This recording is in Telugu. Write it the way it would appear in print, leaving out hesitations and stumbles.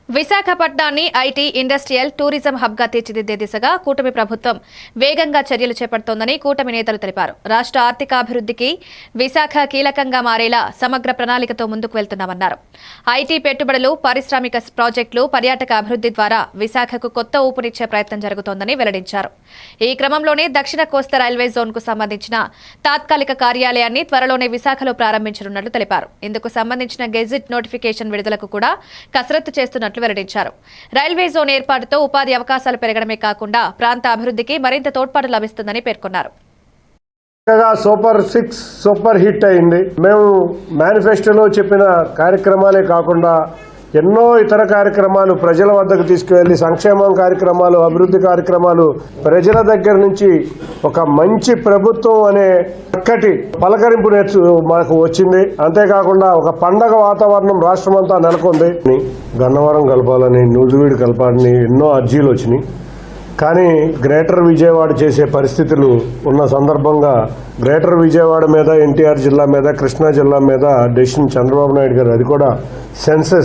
విశాఖపట్నాన్ని ఐటీ, ఇండస్ట్రియల్, టూరిజం హబ్గా తీర్చిదిద్దే దిశగా కూటమి ప్రభుత్వం వేగంగా చర్యలు చేపడుతోందని కూటమి నేతలు తెలిపారు. రాష్ట్ర ఆర్థికాభివృద్ధికి విశాఖ కీలకంగా మారేలా సమగ్ర ప్రణాళికతో ముందుకు వెళ్తున్నామన్నారు. ఐటీ పెట్టుబడులు, పారిశ్రామిక ప్రాజెక్టులు, పర్యాటక అభివృద్ధి ద్వారా విశాఖకు కొత్త ఊపునిచ్చే ప్రయత్నం జరుగుతోందని వెల్లడించారు. ఈ క్రమంలోనే దక్షిణ కోస్తా రైల్వే జోన్కు సంబంధించిన తాత్కాలిక కార్యాలయాన్ని త్వరలోనే విశాఖలో ప్రారంభించనున్నట్లు తెలిపారు. ఇందుకు సంబంధించిన గెజిట్ నోటిఫికేషన్ విడుదలకు కూడా కసరత్తు చేస్తున్నట్లు వెల్లడించారు. రైల్వే జోన్ ఏర్పాటుతో ఉపాధి అవకాశాలు పెరగడమే కాకుండా ప్రాంత అభివృద్ధికి మరింత తోడ్పాటు లభిస్తుందని పేర్కొన్నారు. సూపర్ 6 సూపర్ హిట్ అయింది. మేము మేనిఫెస్టోలో చెప్పిన కార్యక్రమాలే కాకుండా ఎన్నో ఇతర కార్యక్రమాలు ప్రజల వద్దకు తీసుకువెళ్లి సంక్షేమం కార్యక్రమాలు, అభివృద్ధి కార్యక్రమాలు ప్రజల దగ్గర నుంచి ఒక మంచి ప్రభుత్వం అనే చక్కటి పలకరింపు మనకు వచ్చింది. అంతేకాకుండా ఒక పండగ వాతావరణం రాష్ట్రం అంతా నెలకొంది. గన్నవరం కలపాలని, నూజివీడు కలపాలని ఎన్నో అర్జీలు వచ్చినాయి. కానీ గ్రేటర్ విజయవాడ చేసే పరిస్థితులు ఉన్న సందర్భంగా గ్రేటర్ విజయవాడ మీద, ఎన్టీఆర్ జిల్లా మీద, కృష్ణా జిల్లా మీద డెసిషన్ చంద్రబాబు నాయుడు గారు, అది కూడా సెన్సెస్